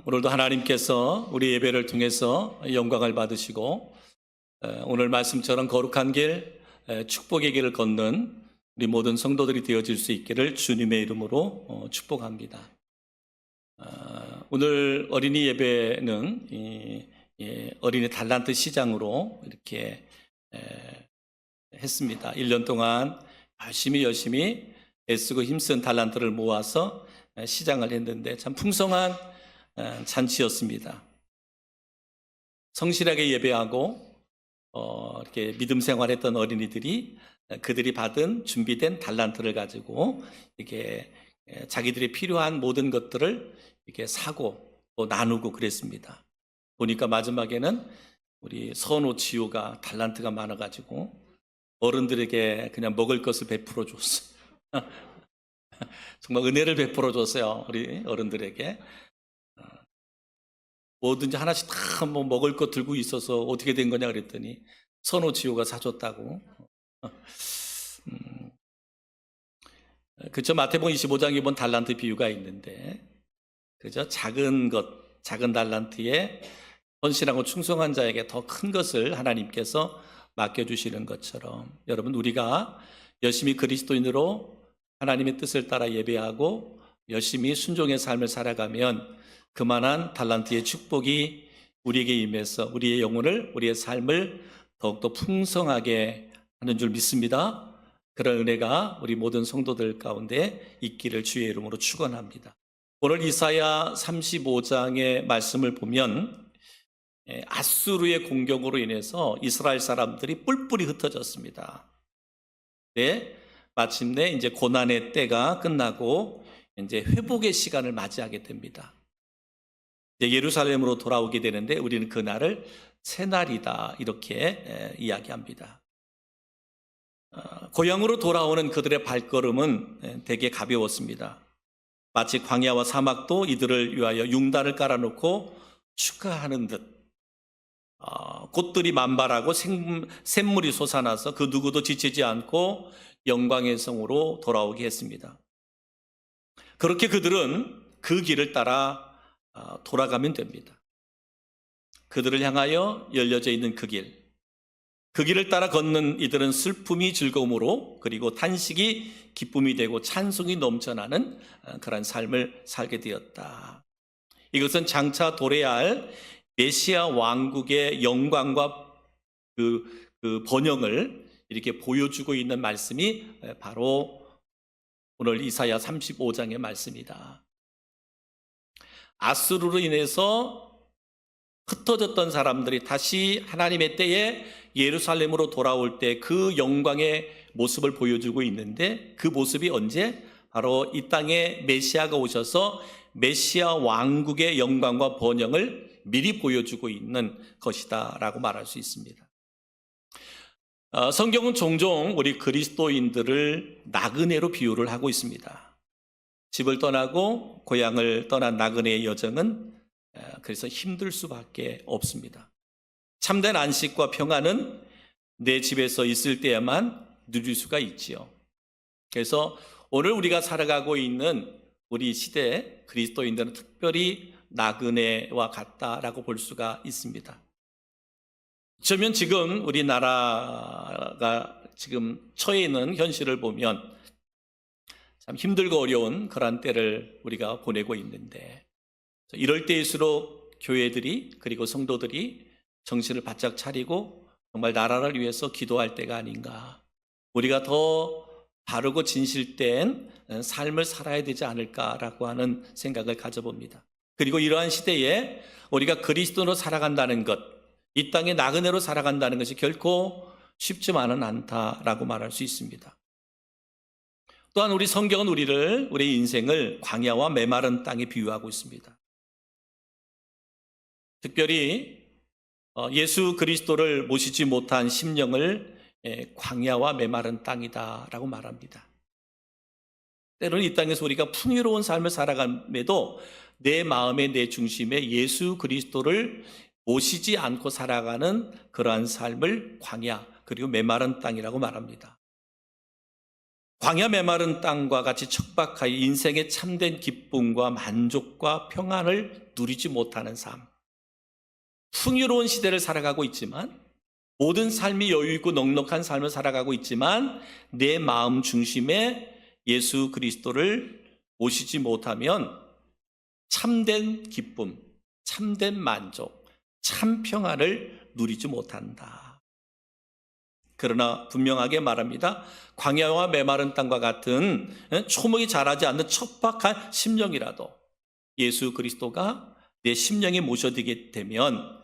오늘도 하나님께서 우리 예배를 통해서 영광을 받으시고 오늘 말씀처럼 거룩한 길, 축복의 길을 걷는 우리 모든 성도들이 되어질 수 있기를 주님의 이름으로 축복합니다. 오늘 어린이 예배는 어린이 달란트 시장으로 이렇게 했습니다. 1년 동안 열심히 애쓰고 힘쓴 달란트를 모아서 시장을 했는데 참 풍성한 잔치였습니다. 성실하게 예배하고 이렇게 믿음 생활했던 어린이들이 그들이 받은 준비된 달란트를 가지고 이렇게 자기들이 필요한 모든 것들을 이렇게 사고 또 나누고 그랬습니다. 보니까 마지막에는 우리 선호지호가 달란트가 많아가지고 어른들에게 그냥 먹을 것을 베풀어 줬어요. 정말 은혜를 베풀어 줬어요. 우리 어른들에게. 뭐든지 하나씩 다 뭐 먹을 것 들고 있어서 어떻게 된 거냐 그랬더니 선호지호가 사줬다고. 그죠? 마태복음 25장에 본 달란트 비유가 있는데, 그죠? 작은 것, 작은 달란트에 헌신하고 충성한 자에게 더 큰 것을 하나님께서 맡겨주시는 것처럼 여러분, 우리가 열심히 그리스도인으로 하나님의 뜻을 따라 예배하고 열심히 순종의 삶을 살아가면 그만한 달란트의 축복이 우리에게 임해서 우리의 영혼을, 우리의 삶을 더욱더 풍성하게 하는 줄 믿습니다. 그런 은혜가 우리 모든 성도들 가운데 있기를 주의 이름으로 축원합니다. 오늘 이사야 35장의 말씀을 보면 아수르의 공격으로 인해서 이스라엘 사람들이 뿔뿔이 흩어졌습니다. 네, 마침내 이제 고난의 때가 끝나고 이제 회복의 시간을 맞이하게 됩니다. 이제 예루살렘으로 돌아오게 되는데 우리는 그날을 새날이다 이렇게 이야기합니다. 고향으로 돌아오는 그들의 발걸음은 되게 가벼웠습니다. 마치 광야와 사막도 이들을 위하여 융단을 깔아놓고 축하하는 듯 꽃들이 만발하고 샘물이 솟아나서 그 누구도 지치지 않고 영광의 성으로 돌아오게 했습니다. 그렇게 그들은 그 길을 따라 돌아가면 됩니다. 그들을 향하여 열려져 있는 그 길을 따라 걷는 이들은 슬픔이 즐거움으로, 그리고 탄식이 기쁨이 되고 찬송이 넘쳐나는 그런 삶을 살게 되었다. 이것은 장차 도래해야 할 메시아 왕국의 영광과 그 번영을 이렇게 보여주고 있는 말씀이 바로 오늘 이사야 35장의 말씀이다. 아수르로 인해서 흩어졌던 사람들이 다시 하나님의 때에 예루살렘으로 돌아올 때 그 영광의 모습을 보여주고 있는데, 그 모습이 언제? 바로 이 땅에 메시아가 오셔서 메시아 왕국의 영광과 번영을 미리 보여주고 있는 것이다 라고 말할 수 있습니다. 성경은 종종 우리 그리스도인들을 나그네로 비유를 하고 있습니다. 집을 떠나고 고향을 떠난 나그네의 여정은 그래서 힘들 수밖에 없습니다. 참된 안식과 평안은 내 집에서 있을 때야만 누릴 수가 있지요. 그래서 오늘 우리가 살아가고 있는 우리 시대 그리스도인들은 특별히 나그네와 같다라고 볼 수가 있습니다. 어쩌면 지금 우리나라가 지금 처해 있는 현실을 보면 참 힘들고 어려운 그런 때를 우리가 보내고 있는데, 이럴 때일수록 교회들이, 그리고 성도들이 정신을 바짝 차리고 정말 나라를 위해서 기도할 때가 아닌가, 우리가 더 바르고 진실된 삶을 살아야 되지 않을까라고 하는 생각을 가져봅니다. 그리고 이러한 시대에 우리가 그리스도로 살아간다는 것, 이 땅에 나그네로 살아간다는 것이 결코 쉽지만은 않다라고 말할 수 있습니다. 또한 우리 성경은 우리 인생을 광야와 메마른 땅에 비유하고 있습니다. 특별히 예수 그리스도를 모시지 못한 심령을 광야와 메마른 땅이다라고 말합니다. 때로는 이 땅에서 우리가 풍요로운 삶을 살아감에도 내 마음에, 내 중심에 예수 그리스도를 모시지 않고 살아가는 그러한 삶을 광야, 그리고 메마른 땅이라고 말합니다. 광야 메마른 땅과 같이 척박하여 인생의 참된 기쁨과 만족과 평안을 누리지 못하는 삶. 풍요로운 시대를 살아가고 있지만, 모든 삶이 여유있고 넉넉한 삶을 살아가고 있지만 내 마음 중심에 예수 그리스도를 모시지 못하면 참된 기쁨, 참된 만족, 참 평안을 누리지 못한다. 그러나 분명하게 말합니다. 광야와 메마른 땅과 같은 초목이 자라지 않는 척박한 심령이라도 예수 그리스도가 내 심령에 모셔지게 되면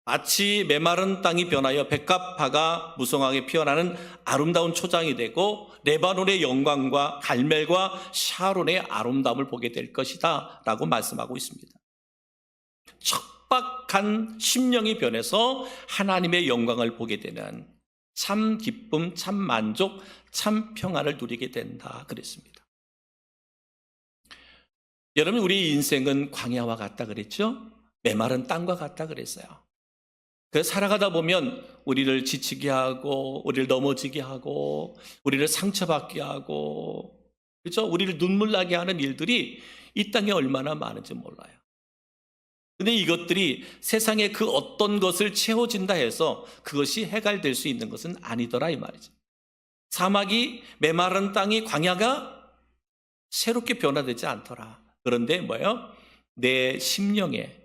마치 메마른 땅이 변하여 백합화가 무성하게 피어나는 아름다운 초장이 되고 레바논의 영광과 갈멜과 샤론의 아름다움을 보게 될 것이다 라고 말씀하고 있습니다. 척박한 심령이 변해서 하나님의 영광을 보게 되는 참 기쁨, 참 만족, 참 평안을 누리게 된다 그랬습니다. 여러분, 우리 인생은 광야와 같다 그랬죠? 메마른 땅과 같다 그랬어요. 그래서 살아가다 보면 우리를 지치게 하고, 우리를 넘어지게 하고, 우리를 상처받게 하고, 그렇죠? 우리를 눈물 나게 하는 일들이 이 땅에 얼마나 많은지 몰라요. 근데 이것들이 세상에 그 어떤 것을 채워진다 해서 그것이 해결될 수 있는 것은 아니더라 이 말이죠. 사막이, 메마른 땅이, 광야가 새롭게 변화되지 않더라. 그런데 뭐예요? 내 심령에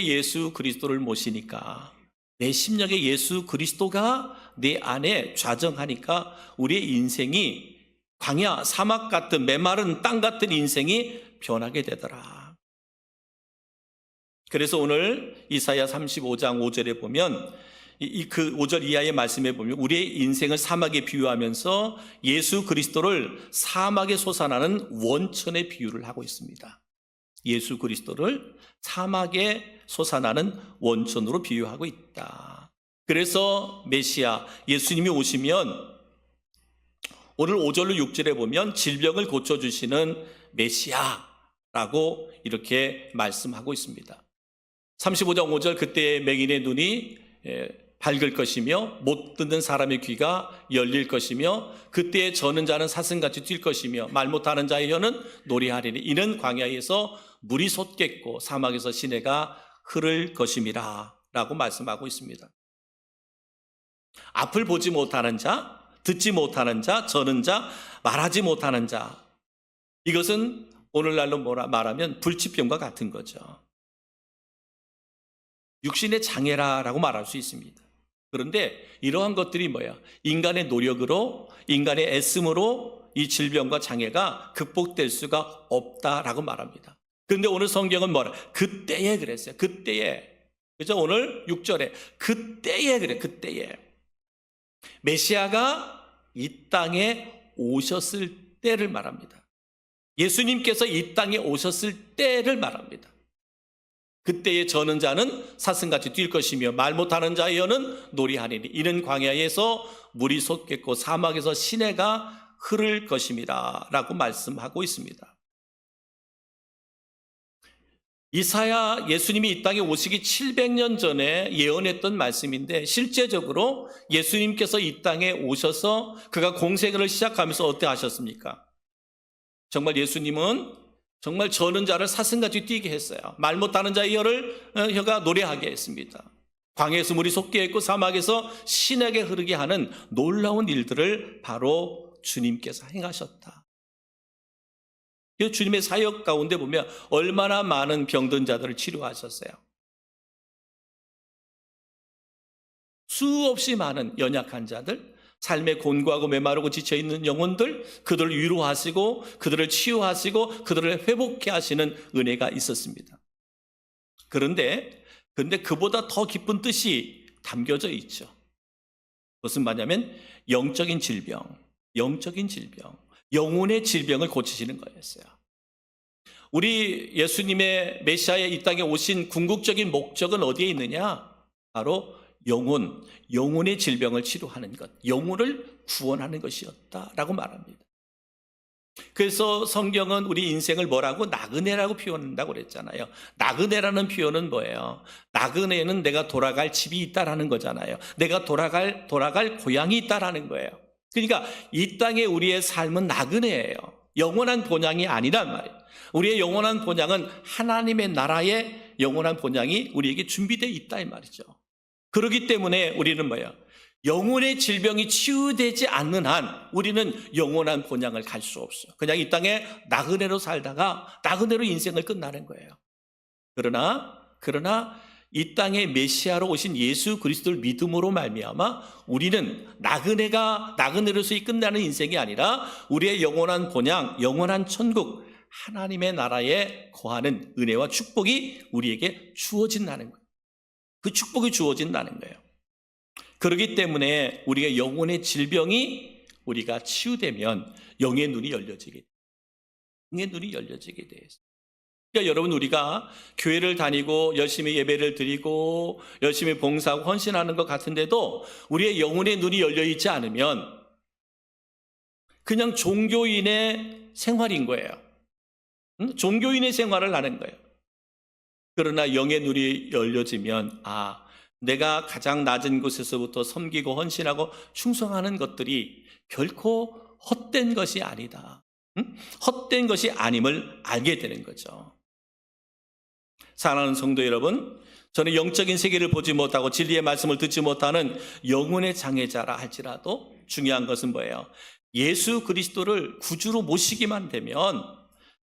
예수 그리스도를 모시니까, 내 심령에 예수 그리스도가 내 안에 좌정하니까 우리의 인생이 광야, 사막 같은 메마른 땅 같은 인생이 변하게 되더라. 그래서 오늘 이사야 35장 5절에 보면 그 5절 이하의 말씀에 보면 우리의 인생을 사막에 비유하면서 예수 그리스도를 사막에 솟아나는 원천의 비유를 하고 있습니다. 예수 그리스도를 사막에 솟아나는 원천으로 비유하고 있다. 그래서 메시아, 예수님이 오시면 오늘 5절로 6절에 보면 질병을 고쳐주시는 메시아라고 이렇게 말씀하고 있습니다. 35장 5절, 그때의 맹인의 눈이 밝을 것이며 못 듣는 사람의 귀가 열릴 것이며 그때에 저는 자는 사슴같이 뛸 것이며 말 못하는 자의 혀는 노래하리니 이는 광야에서 물이 솟겠고 사막에서 시내가 흐를 것임이라 라고 말씀하고 있습니다. 앞을 보지 못하는 자, 듣지 못하는 자, 저는 자, 말하지 못하는 자, 이것은 오늘날로 말하면 불치병과 같은 거죠. 육신의 장애라고 말할 수 있습니다. 그런데 이러한 것들이 뭐야? 인간의 노력으로, 인간의 애씀으로 이 질병과 장애가 극복될 수가 없다라고 말합니다. 그런데 오늘 성경은 뭐라? 그때에 그랬어요. 그때에. 그죠? 오늘 6절에 그때에 그래. 그때에. 메시아가 이 땅에 오셨을 때를 말합니다. 예수님께서 이 땅에 오셨을 때를 말합니다. 그때에 저는 자는 사슴같이 뛸 것이며 말 못하는 자의 혀는 노래하리니 이는 광야에서 물이 솟겠고 사막에서 시내가 흐를 것임이라 라고 말씀하고 있습니다. 이사야, 예수님이 이 땅에 오시기 700년 전에 예언했던 말씀인데 실제적으로 예수님께서 이 땅에 오셔서 그가 공생애를 시작하면서 어떻게 하셨습니까? 정말 예수님은 정말 저는 자를 사슴같이 뛰게 했어요. 말 못하는 자의 혀가 노래하게 했습니다. 광야에서 물이 솟게 했고 사막에서 시내게 흐르게 하는 놀라운 일들을 바로 주님께서 행하셨다. 주님의 사역 가운데 보면 얼마나 많은 병든 자들을 치료하셨어요. 수없이 많은 연약한 자들, 삶에 곤고하고 메마르고 지쳐있는 영혼들, 그들을 위로하시고 그들을 치유하시고 그들을 회복케 하시는 은혜가 있었습니다. 그런데 그보다 더 깊은 뜻이 담겨져 있죠. 무슨 말이냐면 영적인 질병, 영혼의 질병을 고치시는 거였어요. 우리 예수님의 메시아의 이 땅에 오신 궁극적인 목적은 어디에 있느냐? 바로 영혼의 질병을 치료하는 것, 영혼을 구원하는 것이었다라고 말합니다. 그래서 성경은 우리 인생을 뭐라고? 나그네라고 표현한다고 그랬잖아요. 나그네라는 표현은 뭐예요? 나그네는 내가 돌아갈 집이 있다라는 거잖아요. 내가 돌아갈 고향이 있다라는 거예요. 그러니까 이 땅의 우리의 삶은 나그네예요. 영원한 본향이 아니란 말이에요. 우리의 영원한 본향은 하나님의 나라의 영원한 본향이 우리에게 준비되어 있다 이 말이죠. 그렇기 때문에 우리는 뭐예요? 영혼의 질병이 치유되지 않는 한 우리는 영원한 본향을 갈 수 없어요. 그냥 이 땅에 나그네로 살다가 나그네로 인생을 끝나는 거예요. 그러나 이 땅에 메시아로 오신 예수 그리스도를 믿음으로 말미암아 우리는 나그네로서의 끝나는 인생이 아니라 우리의 영원한 본향, 영원한 천국, 하나님의 나라에 거하는 은혜와 축복이 우리에게 주어진다는 거예요. 그 축복이 주어진다는 거예요. 그렇기 때문에 우리의 영혼의 질병이 우리가 치유되면 영의 눈이 열려지게 돼요. 그러니까 여러분, 우리가 교회를 다니고 열심히 예배를 드리고 열심히 봉사하고 헌신하는 것 같은데도 우리의 영혼의 눈이 열려 있지 않으면 그냥 종교인의 생활인 거예요. 종교인의 생활을 하는 거예요. 그러나 영의 눈이 열려지면 내가 가장 낮은 곳에서부터 섬기고 헌신하고 충성하는 것들이 결코 헛된 것이 아니다. 헛된 것이 아님을 알게 되는 거죠. 사랑하는 성도 여러분, 저는 영적인 세계를 보지 못하고 진리의 말씀을 듣지 못하는 영혼의 장애자라 할지라도 중요한 것은 뭐예요? 예수 그리스도를 구주로 모시기만 되면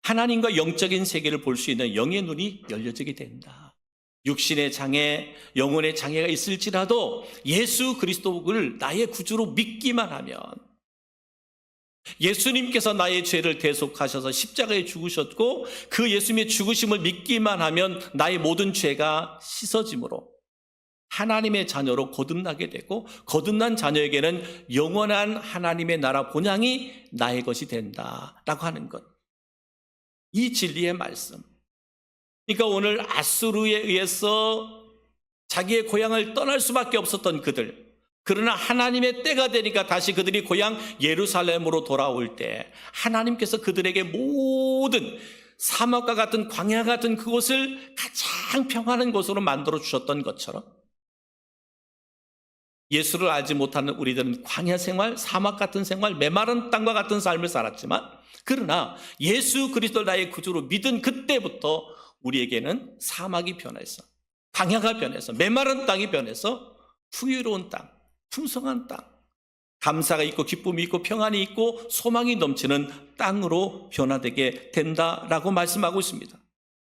하나님과 영적인 세계를 볼 수 있는 영의 눈이 열려지게 된다. 육신의 장애, 영혼의 장애가 있을지라도 예수 그리스도를 나의 구주로 믿기만 하면, 예수님께서 나의 죄를 대속하셔서 십자가에 죽으셨고 그 예수님의 죽으심을 믿기만 하면 나의 모든 죄가 씻어짐으로 하나님의 자녀로 거듭나게 되고, 거듭난 자녀에게는 영원한 하나님의 나라 본향이 나의 것이 된다라고 하는 것, 이 진리의 말씀. 그러니까 오늘 아수르에 의해서 자기의 고향을 떠날 수밖에 없었던 그들, 그러나 하나님의 때가 되니까 다시 그들이 고향 예루살렘으로 돌아올 때 하나님께서 그들에게 모든 사막과 같은 광야 같은 그곳을 가장 평안한 곳으로 만들어 주셨던 것처럼, 예수를 알지 못하는 우리들은 광야 생활, 사막 같은 생활, 메마른 땅과 같은 삶을 살았지만, 그러나 예수 그리스도를 나의 구주로 믿은 그때부터 우리에게는 사막이 변해서, 광야가 변해서, 메마른 땅이 변해서 풍요로운 땅, 풍성한 땅, 감사가 있고 기쁨이 있고 평안이 있고 소망이 넘치는 땅으로 변화되게 된다라고 말씀하고 있습니다.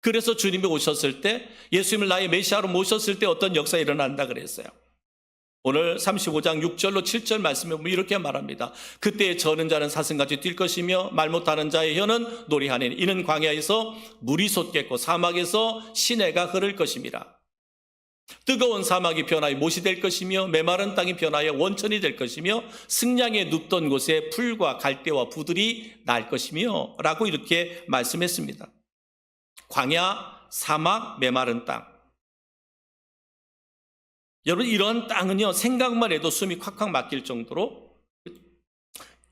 그래서 주님이 오셨을 때, 예수님을 나의 메시아로 모셨을 때 어떤 역사가 일어난다 그랬어요. 오늘 35장 6절로 7절 말씀에 보면 이렇게 말합니다. 그때 저는 자는 사슴같이 뛸 것이며 말 못하는 자의 혀는 노래하니 이는 광야에서 물이 솟겠고 사막에서 시내가 흐를 것임이라. 뜨거운 사막이 변하여 못이 될 것이며 메마른 땅이 변하여 원천이 될 것이며 승량에 눕던 곳에 풀과 갈대와 부들이 날 것이며 라고 이렇게 말씀했습니다. 광야, 사막, 메마른 땅. 여러분, 이런 땅은요, 생각만 해도 숨이 콱콱 막힐 정도로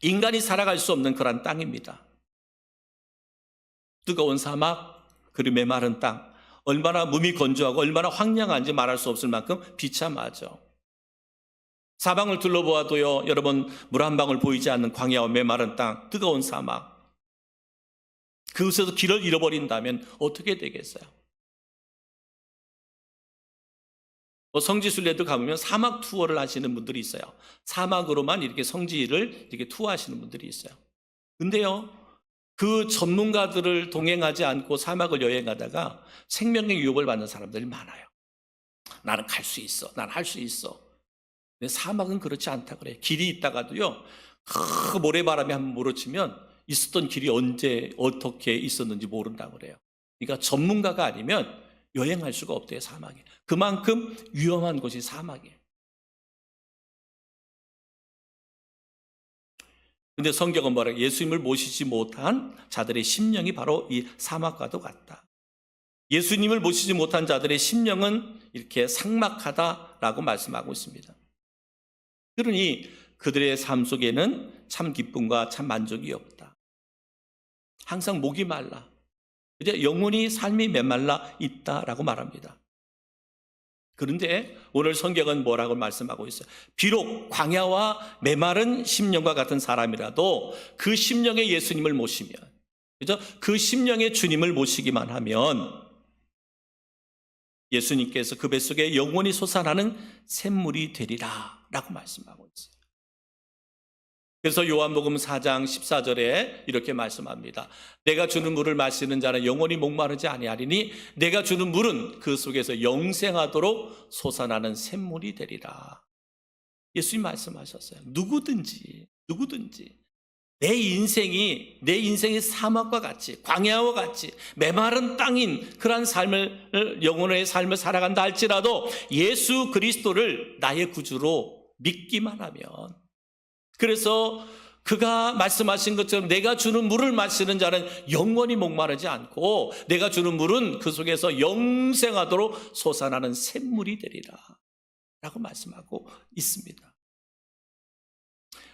인간이 살아갈 수 없는 그런 땅입니다. 뜨거운 사막, 그리고 메마른 땅, 얼마나 몸이 건조하고 얼마나 황량한지 말할 수 없을 만큼 비참하죠. 사방을 둘러보아도요, 여러분, 물 한 방울 보이지 않는 광야와 메마른 땅, 뜨거운 사막, 그곳에서 길을 잃어버린다면 어떻게 되겠어요? 성지순례도 가보면 사막 투어를 하시는 분들이 있어요. 사막으로만 이렇게 성지를 이렇게 투어하시는 분들이 있어요. 근데요, 그 전문가들을 동행하지 않고 사막을 여행하다가 생명의 유혹을 받는 사람들이 많아요. 나는 갈 수 있어, 나는 할 수 있어. 근데 사막은 그렇지 않다 그래요. 길이 있다가도요, 그 모래바람이 한번 몰아치면 있었던 길이 언제 어떻게 있었는지 모른다고 그래요. 그러니까 전문가가 아니면 여행할 수가 없대요, 사막에. 그만큼 위험한 곳이 사막이에요. 근데 성경은 뭐라고? 예수님을 모시지 못한 자들의 심령이 바로 이 사막과도 같다. 예수님을 모시지 못한 자들의 심령은 이렇게 삭막하다라고 말씀하고 있습니다. 그러니 그들의 삶 속에는 참 기쁨과 참 만족이 없다. 항상 목이 말라. 이제 영혼이 삶이 메말라 있다라고 말합니다. 그런데 오늘 성경은 뭐라고 말씀하고 있어요? 비록 광야와 메마른 심령과 같은 사람이라도 그 심령에 예수님을 모시면, 그죠? 그 심령에 주님을 모시기만 하면 예수님께서 그 뱃속에 영원히 솟아나는 샘물이 되리라 라고 말씀하고 있어요. 그래서 요한복음 4장 14절에 이렇게 말씀합니다. 내가 주는 물을 마시는 자는 영원히 목마르지 아니하리니 내가 주는 물은 그 속에서 영생하도록 솟아나는 샘물이 되리라. 예수님 말씀하셨어요. 누구든지 내 인생이 사막과 같이, 광야와 같이 메마른 땅인 그러한 삶을, 영혼의 삶을 살아간다 할지라도 예수 그리스도를 나의 구주로 믿기만 하면, 그래서 그가 말씀하신 것처럼 내가 주는 물을 마시는 자는 영원히 목마르지 않고 내가 주는 물은 그 속에서 영생하도록 솟아나는 샘물이 되리라 라고 말씀하고 있습니다.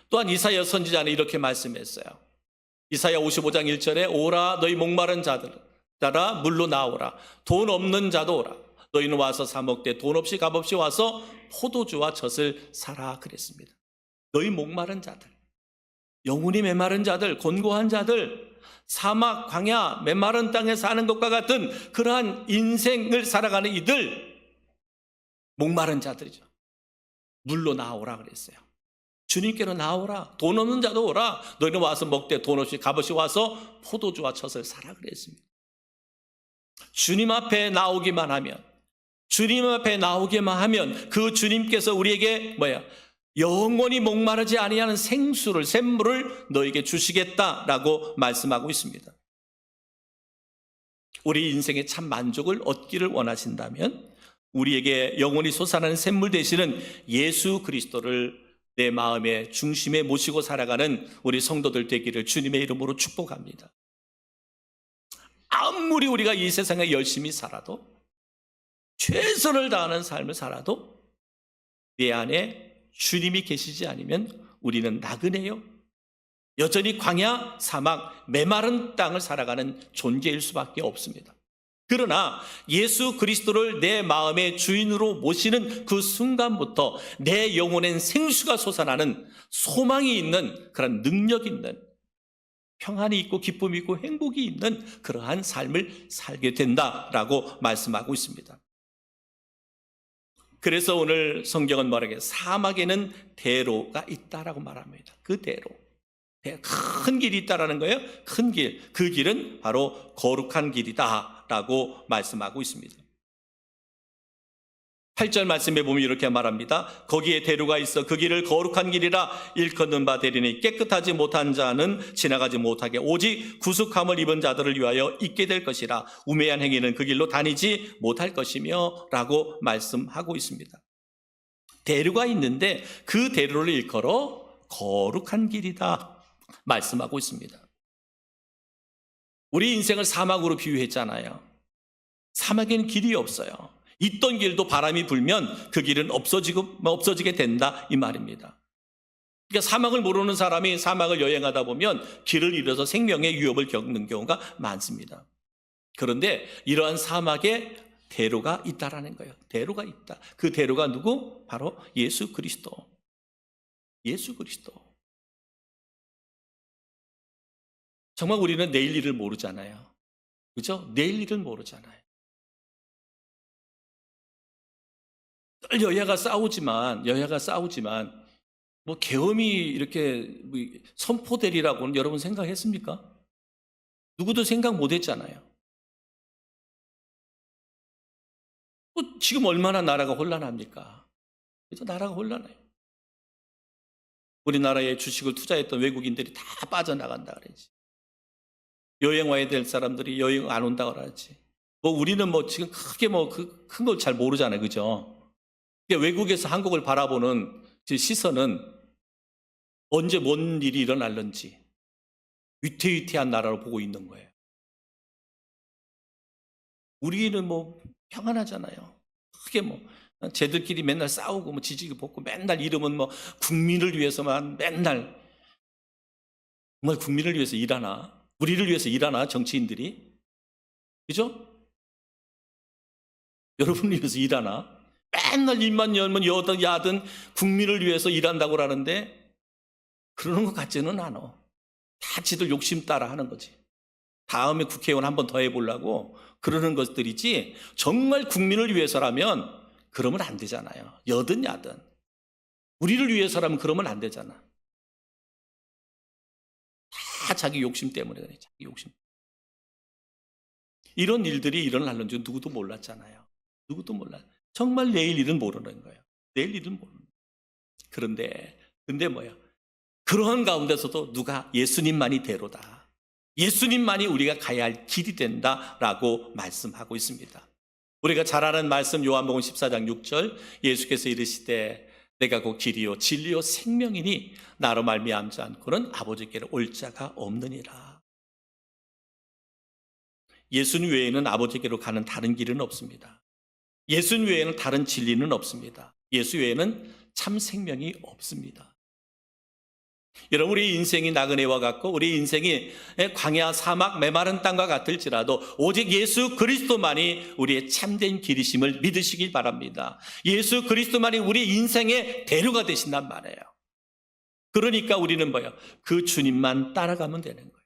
또한 이사야 선지자는 이렇게 말씀했어요. 이사야 55장 1절에 오라 너희 목마른 자들 따라 물로 나오라 돈 없는 자도 오라 너희는 와서 사 먹되 돈 없이 값없이 와서 포도주와 젖을 사라 그랬습니다. 너희 목마른 자들, 영혼이 메마른 자들, 곤고한 자들, 사막, 광야, 메마른 땅에 사는 것과 같은 그러한 인생을 살아가는 이들, 목마른 자들이죠. 물로 나오라 그랬어요. 주님께로 나오라. 돈 없는 자도 오라. 너희는 와서 먹되 돈 없이 값없이 와서 포도주와 젖을 사라 그랬습니다. 주님 앞에 나오기만 하면, 그 주님께서 우리에게 영원히 목마르지 아니하는 샘물을 너에게 주시겠다라고 말씀하고 있습니다. 우리 인생의 참 만족을 얻기를 원하신다면 우리에게 영원히 솟아나는 샘물 되시는 예수 그리스도를 내 마음의 중심에 모시고 살아가는 우리 성도들 되기를 주님의 이름으로 축복합니다. 아무리 우리가 이 세상에 열심히 살아도, 최선을 다하는 삶을 살아도 내 안에 주님이 계시지 않으면 우리는 나그네요. 여전히 광야, 사막, 메마른 땅을 살아가는 존재일 수밖에 없습니다. 그러나 예수 그리스도를 내 마음의 주인으로 모시는 그 순간부터 내 영혼엔 생수가 솟아나는 소망이 있는 그런 능력 있는 평안이 있고 기쁨이 있고 행복이 있는 그러한 삶을 살게 된다라고 말씀하고 있습니다. 그래서 오늘 성경은 뭐라고 해요? 사막에는 대로가 있다라고 말합니다. 그 대로. 큰 길이 있다라는 거예요. 큰 길. 그 길은 바로 거룩한 길이다라고 말씀하고 있습니다. 8절 말씀에 보면 이렇게 말합니다. 거기에 대로가 있어 그 길을 거룩한 길이라 일컫는 바 되리니 깨끗하지 못한 자는 지나가지 못하게 오직 구속함을 입은 자들을 위하여 있게 될 것이라 우매한 행위는 그 길로 다니지 못할 것이며 라고 말씀하고 있습니다. 대로가 있는데 그 대로를 일컬어 거룩한 길이다 말씀하고 있습니다. 우리 인생을 사막으로 비유했잖아요. 사막에는 길이 없어요. 있던 길도 바람이 불면 그 길은 없어지게 된다 이 말입니다. 그러니까 사막을 모르는 사람이 사막을 여행하다 보면 길을 잃어서 생명의 위협을 겪는 경우가 많습니다. 그런데 이러한 사막에 대로가 있다라는 거예요. 대로가 있다. 그 대로가 누구? 바로 예수 그리스도. 예수 그리스도. 정말 우리는 내일 일을 모르잖아요. 그죠? 내일 일을 모르잖아요. 여야가 싸우지만 뭐 계엄이 이렇게 선포되리라고는 여러분 생각했습니까? 누구도 생각 못했잖아요. 지금 얼마나 나라가 혼란합니까? 그래서 나라가 혼란해요. 우리나라에 주식을 투자했던 외국인들이 다 빠져나간다 그러지. 여행 와야 될 사람들이 여행 안 온다 그러지. 우리는 지금 크게 큰 걸 잘 모르잖아요, 그죠? 외국에서 한국을 바라보는 시선은 언제 뭔 일이 일어날는지 위태위태한 나라로 보고 있는 거예요. 우리는 평안하잖아요. 크게 쟤들끼리 맨날 싸우고 지지고 볶고 맨날 이름은 국민을 위해서만 맨날. 정말 국민을 위해서 일하나? 우리를 위해서 일하나? 정치인들이? 그죠? 여러분을 위해서 일하나? 맨날 입만 열면 여든 야든 국민을 위해서 일한다고 하는데 그러는 것 같지는 않아. 다 지들 욕심 따라 하는 거지. 다음에 국회의원 한 번 더 해보려고 그러는 것들이지, 정말 국민을 위해서라면 그러면 안 되잖아요. 여든 야든 우리를 위해서라면 그러면 안 되잖아. 다 자기 욕심 때문에 그래. 자기 욕심. 이런 일들이 일어나는 줄 누구도 몰랐잖아요. 누구도 몰라. 정말 내일 일은 모르는 거예요. 내일 일은 모르는 거예요. 근데 뭐야? 그러한 가운데서도 누가 예수님만이 대로다. 예수님만이 우리가 가야 할 길이 된다라고 말씀하고 있습니다. 우리가 잘 아는 말씀 요한복음 14장 6절, 예수께서 이르시되 내가 곧 길이요 진리요 생명이니 나로 말미암지 않고는 아버지께로 올 자가 없느니라. 예수님 외에는 아버지께로 가는 다른 길은 없습니다. 예수님 외에는 다른 진리는 없습니다. 예수 외에는 참 생명이 없습니다. 여러분, 우리 인생이 나그네와 같고 우리 인생이 광야 사막 메마른 땅과 같을지라도 오직 예수 그리스도만이 우리의 참된 길이심을 믿으시길 바랍니다. 예수 그리스도만이 우리 인생의 대로가 되신단 말이에요. 그러니까 우리는 뭐예요? 그 주님만 따라가면 되는 거예요.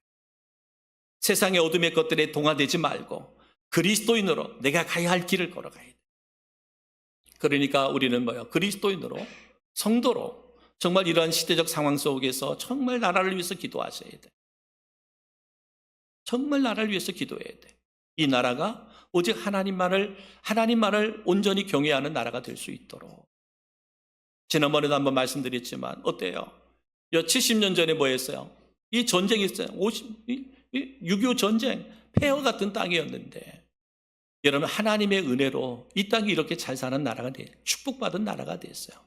세상의 어둠의 것들에 동화되지 말고 그리스도인으로 내가 가야 할 길을 걸어가야 돼요. 그러니까 우리는 뭐예요? 그리스도인으로, 성도로 정말 이러한 시대적 상황 속에서 정말 나라를 위해서 기도하셔야 돼. 정말 나라를 위해서 기도해야 돼. 이 나라가 오직 하나님만을 온전히 경외하는 나라가 될 수 있도록. 지난번에도 한번 말씀드렸지만 어때요? 70년 전에 뭐 했어요? 이 전쟁이 있어요. 6.25 전쟁, 폐허 같은 땅이었는데 여러분, 하나님의 은혜로 이 땅이 이렇게 잘 사는 나라가 돼, 축복받은 나라가 됐어요.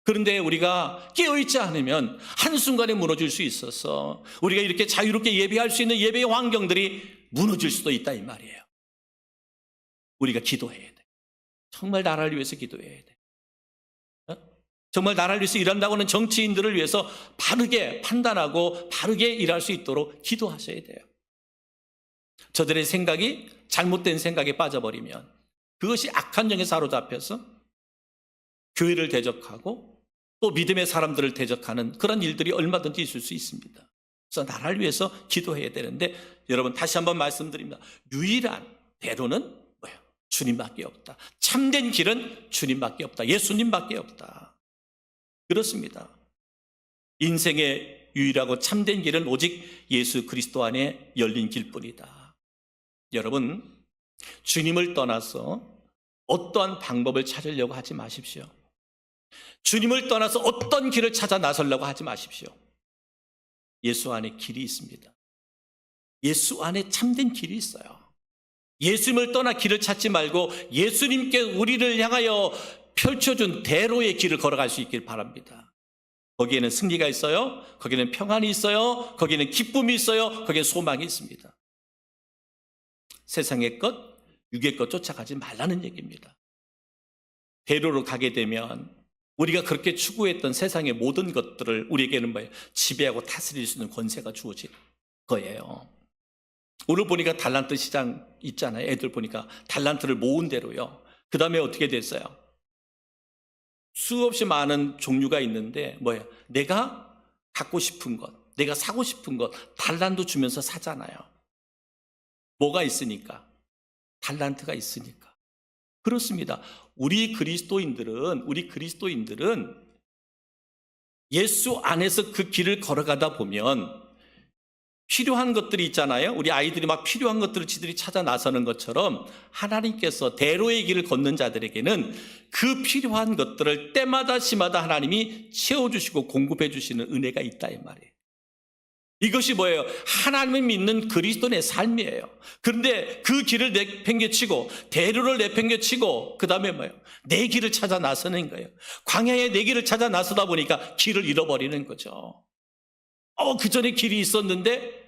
그런데 우리가 깨어있지 않으면 한순간에 무너질 수 있어서 우리가 이렇게 자유롭게 예배할 수 있는 예배의 환경들이 무너질 수도 있다 이 말이에요. 우리가 기도해야 돼. 정말 나라를 위해서 기도해야 돼. 정말 나라를 위해서 일한다고 하는 정치인들을 위해서 바르게 판단하고 바르게 일할 수 있도록 기도하셔야 돼요. 저들의 생각이 잘못된 생각에 빠져버리면 그것이 악한 영에 사로잡혀서 교회를 대적하고 또 믿음의 사람들을 대적하는 그런 일들이 얼마든지 있을 수 있습니다. 그래서 나라를 위해서 기도해야 되는데 여러분, 다시 한번 말씀드립니다. 유일한 대로는 뭐예요? 주님밖에 없다. 참된 길은 주님밖에 없다. 예수님밖에 없다. 그렇습니다. 인생의 유일하고 참된 길은 오직 예수 그리스도 안에 열린 길뿐이다. 여러분, 주님을 떠나서 어떠한 방법을 찾으려고 하지 마십시오. 주님을 떠나서 어떤 길을 찾아 나서려고 하지 마십시오. 예수 안에 길이 있습니다. 예수 안에 참된 길이 있어요. 예수님을 떠나 길을 찾지 말고 예수님께 우리를 향하여 펼쳐준 대로의 길을 걸어갈 수 있길 바랍니다. 거기에는 승리가 있어요. 거기에는 평안이 있어요. 거기에는 기쁨이 있어요. 거기에 소망이 있습니다. 세상의 것, 육의 것 쫓아가지 말라는 얘기입니다. 대로로 가게 되면 우리가 그렇게 추구했던 세상의 모든 것들을 우리에게는 뭐예요? 지배하고 다스릴 수 있는 권세가 주어질 거예요. 오늘 보니까 달란트 시장 있잖아요. 애들 보니까 달란트를 모은 대로요. 그 다음에 어떻게 됐어요? 수없이 많은 종류가 있는데 뭐예요? 내가 갖고 싶은 것, 내가 사고 싶은 것 달란트 주면서 사잖아요. 뭐가 있으니까? 달란트가 있으니까. 그렇습니다. 우리 그리스도인들은 예수 안에서 그 길을 걸어가다 보면 필요한 것들이 있잖아요. 우리 아이들이 막 필요한 것들을 지들이 찾아 나서는 것처럼 하나님께서 대로의 길을 걷는 자들에게는 그 필요한 것들을 때마다 시마다 하나님이 채워주시고 공급해 주시는 은혜가 있다 이 말이에요. 이것이 뭐예요? 하나님을 믿는 그리스도인의 삶이에요. 그런데 그 길을 내팽개치고 대로를 내팽개치고 그 다음에 뭐예요? 내 길을 찾아 나서는 거예요. 광야에 내 길을 찾아 나서다 보니까 길을 잃어버리는 거죠. 그 전에 길이 있었는데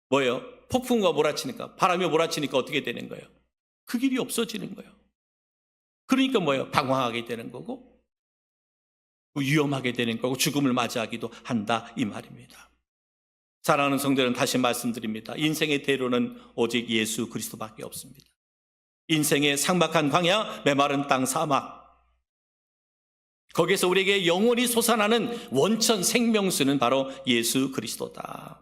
뭐예요? 폭풍과 몰아치니까, 바람이 몰아치니까 어떻게 되는 거예요? 그 길이 없어지는 거예요. 그러니까 뭐예요? 방황하게 되는 거고 위험하게 되는 거고 죽음을 맞이하기도 한다 이 말입니다. 사랑하는 성도들은 다시 말씀드립니다. 인생의 대로는 오직 예수 그리스도밖에 없습니다. 인생의 삭막한 광야, 메마른 땅, 사막, 거기에서 우리에게 영원히 솟아나는 원천 생명수는 바로 예수 그리스도다.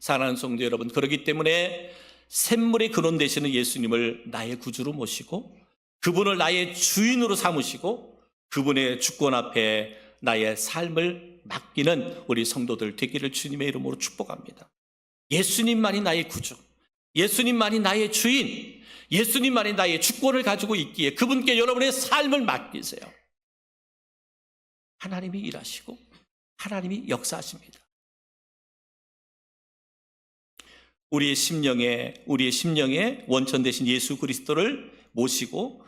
사랑하는 성도 여러분, 그렇기 때문에 샘물의 근원 되시는 예수님을 나의 구주로 모시고 그분을 나의 주인으로 삼으시고 그분의 주권 앞에 나의 삶을 맡기는 우리 성도들 되기를 주님의 이름으로 축복합니다. 예수님만이 나의 구주, 예수님만이 나의 주인, 예수님만이 나의 주권을 가지고 있기에 그분께 여러분의 삶을 맡기세요. 하나님이 일하시고 하나님이 역사하십니다. 우리의 심령에 원천 되신 예수 그리스도를 모시고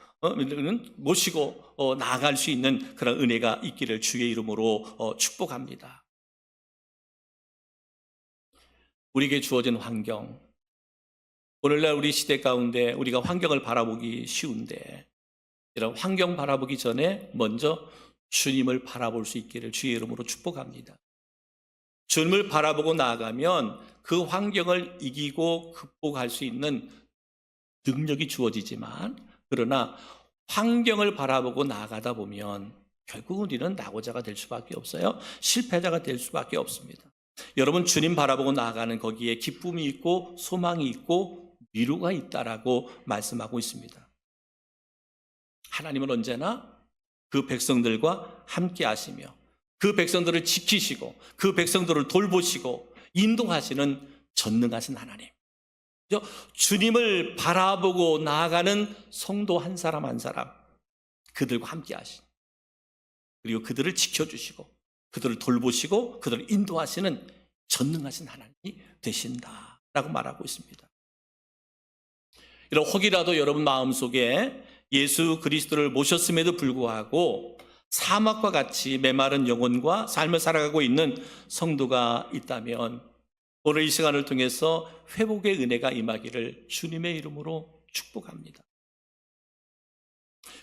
나아갈 수 있는 그런 은혜가 있기를 주의 이름으로 축복합니다. 우리에게 주어진 환경, 오늘날 우리 시대 가운데 우리가 환경을 바라보기 쉬운데 이런 환경 바라보기 전에 먼저 주님을 바라볼 수 있기를 주의 이름으로 축복합니다. 주님을 바라보고 나아가면 그 환경을 이기고 극복할 수 있는 능력이 주어지지만, 그러나 환경을 바라보고 나아가다 보면 결국 우리는 낙오자가 될 수밖에 없어요. 실패자가 될 수밖에 없습니다. 여러분, 주님 바라보고 나아가는 거기에 기쁨이 있고 소망이 있고 미루가 있다라고 말씀하고 있습니다. 하나님은 언제나 그 백성들과 함께 하시며 그 백성들을 지키시고 그 백성들을 돌보시고 인도하시는 전능하신 하나님. 주님을 바라보고 나아가는 성도 한 사람 한 사람, 그들과 함께 하시고 그리고 그들을 지켜주시고 그들을 돌보시고 그들을 인도하시는 전능하신 하나님이 되신다라고 말하고 있습니다. 이런 혹이라도 여러분 마음속에 예수 그리스도를 모셨음에도 불구하고 사막과 같이 메마른 영혼과 삶을 살아가고 있는 성도가 있다면 오늘 이 시간을 통해서 회복의 은혜가 임하기를 주님의 이름으로 축복합니다.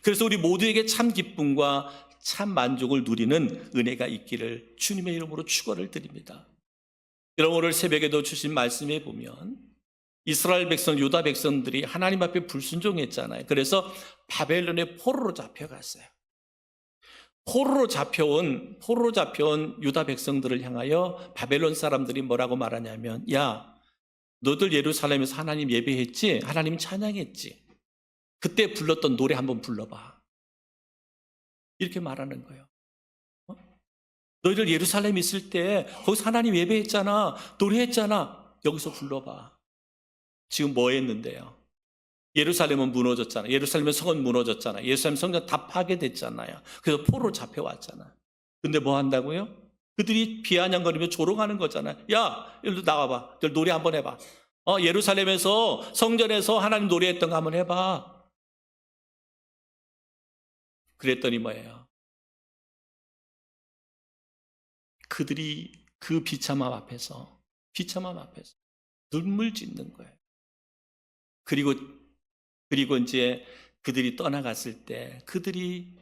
그래서 우리 모두에게 참 기쁨과 참 만족을 누리는 은혜가 있기를 주님의 이름으로 축원을 드립니다. 여러분, 오늘 새벽에도 주신 말씀에 보면 이스라엘 백성, 유다 백성들이 하나님 앞에 불순종했잖아요. 그래서 바벨론의 포로로 잡혀갔어요. 포로로 잡혀온 유다 백성들을 향하여 바벨론 사람들이 뭐라고 말하냐면, 야, 너들 예루살렘에서 하나님 예배했지? 하나님 찬양했지? 그때 불렀던 노래 한번 불러봐. 이렇게 말하는 거예요. 너희들 예루살렘에 있을 때 거기서 하나님 예배했잖아, 노래했잖아, 여기서 불러봐. 지금 뭐 했는데요? 예루살렘은 무너졌잖아요. 예루살렘의 성은 무너졌잖아요. 예루살렘 성전 다 파괴됐잖아요. 그래서 포로로 잡혀왔잖아요. 근데 뭐 한다고요? 그들이 비아냥거리며 조롱하는 거잖아요. 야, 일로 나와봐. 노래 한번 해봐. 예루살렘에서 성전에서 하나님 노래했던 거 한번 해봐. 그랬더니 뭐예요? 그들이 그 비참함 앞에서 눈물 짓는 거예요. 그리고 이제 그들이 떠나갔을 때 그들이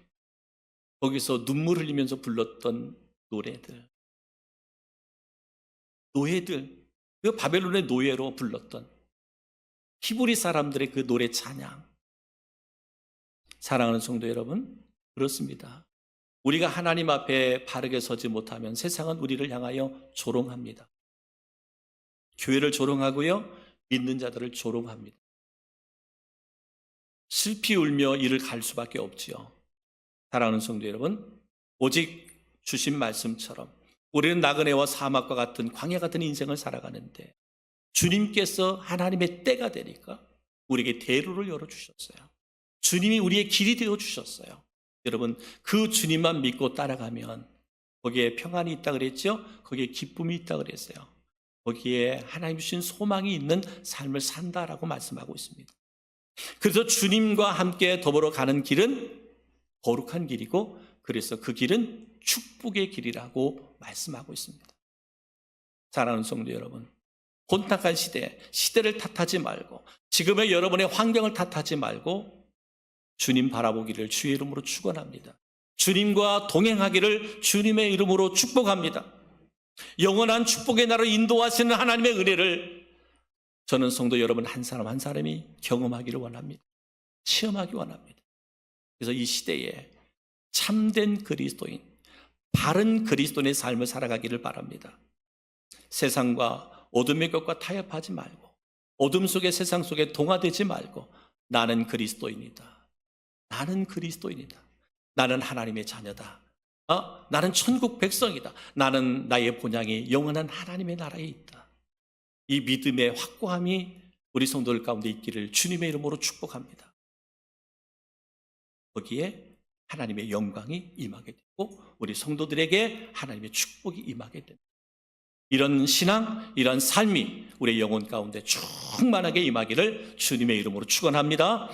거기서 눈물 흘리면서 불렀던 노래들, 그 바벨론의 노예로 불렀던 히브리 사람들의 그 노래 찬양. 사랑하는 성도 여러분, 그렇습니다. 우리가 하나님 앞에 바르게 서지 못하면 세상은 우리를 향하여 조롱합니다. 교회를 조롱하고요, 믿는 자들을 조롱합니다. 슬피 울며 이를 갈 수밖에 없지요. 사랑하는 성도 여러분, 오직 주신 말씀처럼 우리는 나그네와 사막과 같은 광야 같은 인생을 살아가는데 주님께서 하나님의 때가 되니까 우리에게 대로를 열어주셨어요. 주님이 우리의 길이 되어주셨어요. 여러분, 그 주님만 믿고 따라가면 거기에 평안이 있다 그랬죠? 거기에 기쁨이 있다 그랬어요. 거기에 하나님 주신 소망이 있는 삶을 산다라고 말씀하고 있습니다. 그래서 주님과 함께 더불어 가는 길은 거룩한 길이고, 그래서 그 길은 축복의 길이라고 말씀하고 있습니다. 사랑하는 성도 여러분, 혼탁한 시대를 탓하지 말고 지금의 여러분의 환경을 탓하지 말고 주님 바라보기를 주의 이름으로 축원합니다. 주님과 동행하기를 주님의 이름으로 축복합니다. 영원한 축복의 나라로 인도하시는 하나님의 은혜를 저는 성도 여러분 한 사람 한 사람이 경험하기를 원합니다. 체험하기 원합니다. 그래서 이 시대에 참된 그리스도인, 바른 그리스도인의 삶을 살아가기를 바랍니다. 세상과 어둠의 것과 타협하지 말고, 어둠 속의 세상 속에 동화되지 말고, 나는 그리스도인이다. 나는 그리스도인이다. 나는 하나님의 자녀다. 나는 천국 백성이다. 나는 나의 본향이 영원한 하나님의 나라에 있다. 이 믿음의 확고함이 우리 성도들 가운데 있기를 주님의 이름으로 축복합니다. 거기에 하나님의 영광이 임하게 되고 우리 성도들에게 하나님의 축복이 임하게 됩니다. 이런 신앙, 이런 삶이 우리의 영혼 가운데 충만하게 임하기를 주님의 이름으로 축원합니다.